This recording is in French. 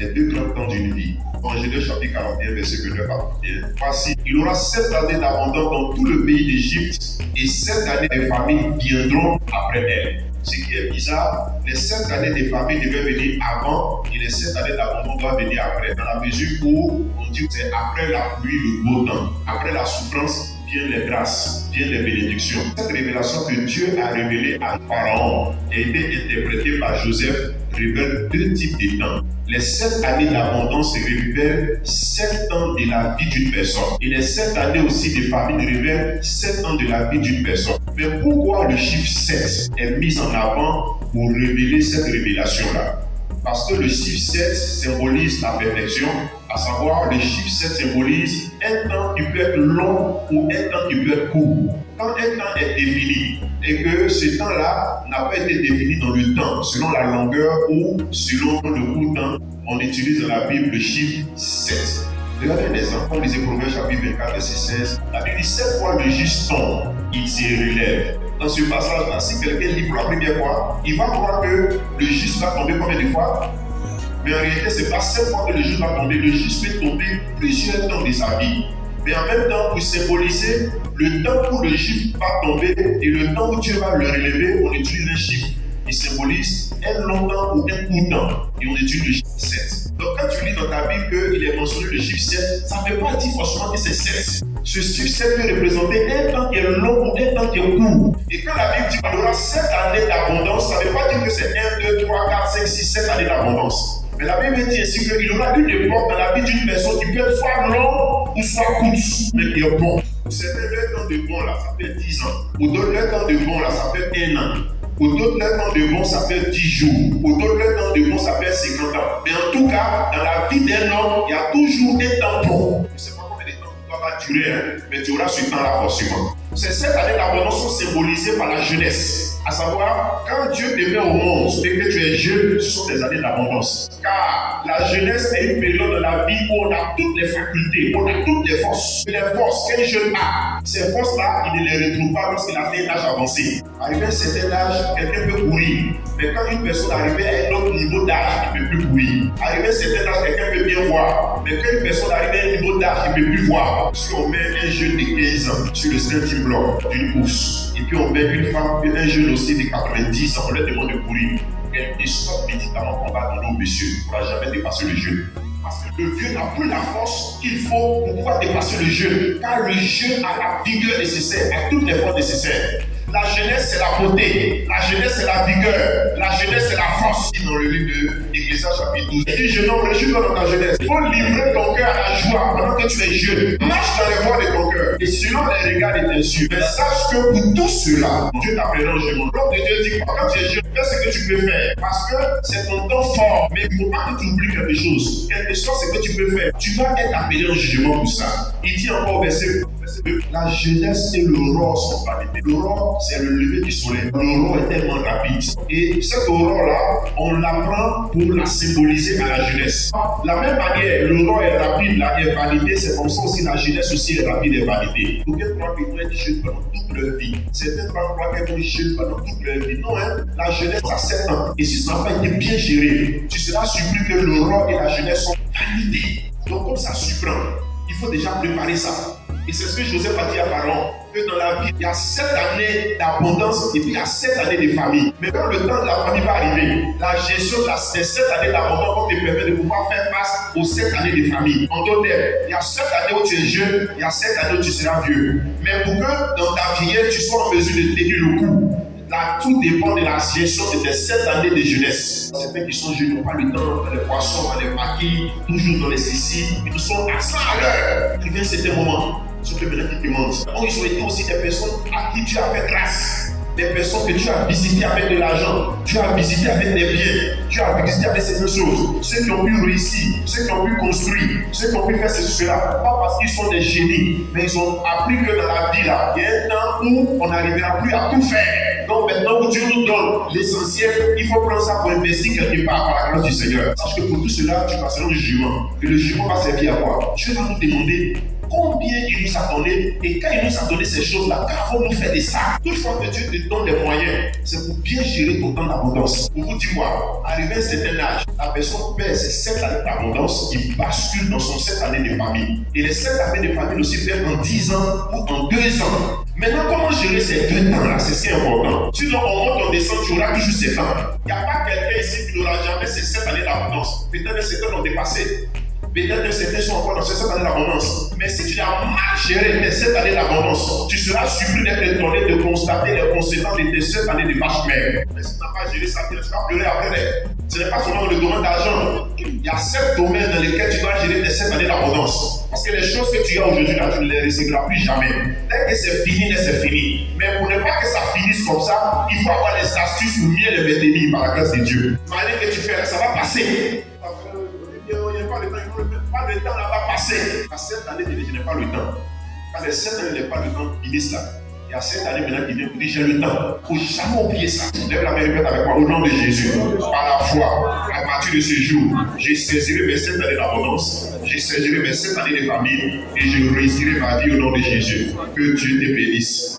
les deux grands temps d'une vie. Dans Genèse chapitre 41, verset 29 à 31. Voici, il aura 7 années d'abondance dans tout le pays d'Égypte et 7 années des familles viendront après elle. Ce qui est bizarre, les 7 années des familles devaient venir avant et les 7 années d'abondance doivent venir après. Dans la mesure où on dit que c'est après la pluie, le beau temps, après la souffrance, viennent les grâces, viennent les bénédictions. Cette révélation que Dieu a révélée à Pharaon a été interprétée par Joseph, révèle deux types de temps. Les 7 années d'abondance révèlent 7 ans de la vie d'une personne. Et les 7 années aussi de famille révèlent 7 ans de la vie d'une personne. Mais pourquoi le chiffre 7 est mis en avant pour révéler cette révélation-là? Parce que le chiffre 7 symbolise la perfection, à savoir le chiffre 7 symbolise un temps qui peut être long ou un temps qui peut être court. Quand un temps est défini et que ce temps-là n'a pas été défini dans le temps, selon la longueur ou selon le court temps, on utilise dans la Bible le chiffre 7. Regardez un exemple, on lisait Proverbe chapitre 24, verset 16. La Bible dit 7 fois le juste tombe, il se relève. Dans ce passage-là, si quelqu'un lit pour la première fois, il va croire que le juste va tomber combien de fois? Mais en réalité, ce n'est pas 7 fois que le juste va tomber. Le juste peut tomber plusieurs temps de sa vie. Mais en même temps, pour symboliser le temps où le juste va tomber et le temps où Dieu va le relever, on utilise un chiffre qui symbolise un long temps ou un court temps. Et on utilise le chiffre 7. Donc quand tu lis dans ta Bible qu'il est mentionné le chiffre 7, ça ne veut pas dire forcément que c'est 7. Ce chiffre 7 peut représenter un temps qui est long ou un temps qui est court. Et quand la Bible dit qu'il y aura 7 années d'abondance, ça ne veut pas dire que c'est 1, 2, 3, 4, 5, 6, 7 années d'abondance. Mais la Bible dit ainsi qu'il y aura une époque dans la vie d'une personne qui peut être soit long ou soit courte, mais qui est bon. C'est le temps de bon là, ça fait 10 ans. Pour d'autres, le temps de bon là, ça fait 1 an. Pour d'autres, le temps de bon, ça fait 10 jours. Pour d'autres, le temps de bon, ça fait 50 ans. Mais en tout cas, dans la vie d'un homme, il y a toujours un temps bon. Je ne sais pas combien de temps ça va durer, hein, mais tu auras ce temps-là forcément. Ces 7 années d'abondance sont symbolisées par la jeunesse. À savoir, quand Dieu te met au monde et que tu es jeune, ce sont des années d'abondance. Car la jeunesse est une période de la vie où on a toutes les facultés, on a toutes les forces. Les forces qu'un jeune a, ces forces-là, il ne les retrouve pas lorsqu'il a fait un âge avancé. Arrivé à un certain âge, quelqu'un peut courir. Mais quand une personne arrive à un autre niveau d'âge, il ne peut plus courir. Arrivé à un certain âge, quelqu'un peut bien voir. Mais quand une personne arrive à un niveau d'âge, il ne peut plus voir. Si on met un jeune de 15 ans sur le starting block d'une course, et puis on met une femme, un jeune aussi de 90 ans, on leur demande de courir. Elle déçoit médicamment qu'on va donner au monsieur. Il ne pourra jamais dépasser le jeune. Parce que le vieux n'a plus la force qu'il faut pour pouvoir dépasser le jeune. Car le jeune a la vigueur nécessaire, a toutes les forces nécessaires. La jeunesse, c'est la beauté. La jeunesse, c'est la vigueur. La jeunesse, c'est la force. Dans le livre de Ecclésiaste chapitre 12. Il dit, jeune homme, réjouis-toi dans ta jeunesse. Il faut livrer ton cœur à la joie pendant que tu es jeune. Marche dans les voies de ton cœur. Et selon les regards de tes yeux. Mais sache que pour tout cela, Dieu t'appellera en jugement. L'homme de Dieu dit, quand tu es jeune, fais ce que tu peux faire. Parce que c'est ton temps fort. Mais il ne faut pas que tu oublies quelque chose. Quelque chose, c'est que tu peux faire. Tu vas être appelé en jugement pour ça. Il dit encore au verset 2, la jeunesse et l'aurore sont vanité. L'aurore, c'est le lever du soleil. L'aurore est tellement rapide. Et cette aurore-là, on la prend pour la symboliser à la jeunesse. De la même manière, l'aurore est rapide, là, est validée. C'est comme ça aussi la jeunesse aussi est rapide et validée. Donc, quelqu'un croit qu'ils vont être jeunes pendant toute leur vie. Certains croient qu'ils vont être jeunes pendant toute leur vie. Non, hein? La jeunesse a 7 ans. Et si ça n'a pas été bien géré, tu seras surpris que l'aurore et la jeunesse sont validées. Donc, comme ça surprend, il faut déjà préparer ça. Et c'est ce que Joseph a dit à Pharaon, que dans la vie, il y a 7 années d'abondance et puis il y a 7 années de famille. Mais quand le temps de la famille va arriver, la gestion des 7 années d'abondance va te permettre de pouvoir faire face aux 7 années de famille. En d'autres termes, il y a 7 années où tu es jeune, il y a 7 années où tu seras vieux. Mais pour que dans ta vieillesse, tu sois en mesure de tenir le coup, là, tout dépend de la gestion de tes 7 années de jeunesse. Certains qui sont jeunes n'ont pas le temps dans les poissons, dans les maquis, toujours dans les céciles. Ils sont à 100 à l'heure. Il vient certains moments. Sur le bien qui te mentent. Donc, ils ont été aussi des personnes à qui tu as fait grâce. Des personnes que tu as visitées avec de l'argent. Tu as visité avec des biens. Tu as visité avec certaines choses. Ceux qui ont pu réussir, ceux qui ont pu construire, ceux qui ont pu faire ceci, cela. Pas parce qu'ils sont des génies, mais ils ont appris que dans la vie, là, il y a un temps où on n'arrivera plus à tout faire. Donc, maintenant où Dieu nous donne l'essentiel, il faut prendre ça pour investir quelque part par la grâce du Seigneur. Sache que pour tout cela, tu passeras au jugement. Et le jugement va servir à quoi? Dieu va nous demander combien il nous a donné, et quand il nous a donné ces choses-là, qu'avons-nous fait de ça? Toutefois que Dieu te donne les moyens, c'est pour bien gérer ton temps d'abondance. Pour vous dire quoi, arrivé à un certain âge, la personne perd ses 7 années d'abondance, il bascule dans son 7 années de famille. Et les 7 années de famille aussi perdent en 10 ans ou en 2 ans. Maintenant, comment gérer ces 2 temps-là? C'est ce qui est important. Sinon, on monte, on descend, tu auras toujours ces temps. Il n'y a pas quelqu'un ici qui n'aura jamais ces 7 années d'abondance. Peut-être certains l'ont dépassé. Peut-être certains sont encore dans ces 7 années d'abondance. Mais si tu as mal géré tes 7 années d'abondance, tu seras surpris d'être étonné de constater les conséquences de tes 7 années de vache mère. Mais si tu n'as pas géré ça, tu vas pleurer après. Ce n'est pas seulement le domaine d'argent. Il y a 7 domaines dans lesquels tu dois gérer tes 7 années d'abondance. Parce que les choses que tu as aujourd'hui, là, tu ne les recevras plus jamais. Dès que c'est fini, c'est fini. Mais pour ne pas que ça finisse comme ça, il faut avoir les astuces pour mieux les maintenir par la grâce de Dieu. Malgré que tu fais, ça va passer. Pas le temps là va passer. À cette année, je n'ai pas le temps. Quand les 7 années, je n'ai pas le temps, finissent là. Il y a 7 années maintenant qui viennent pour dire j'ai le temps. Il ne faut jamais oublier ça. Lève la main, répète avec moi au nom de Jésus. Par la foi, à partir de ce jour, je saisirai mes 7 années d'abondance. Je saisirai mes 7 années de famille et je réussirai ma vie au nom de Jésus. Que Dieu te bénisse.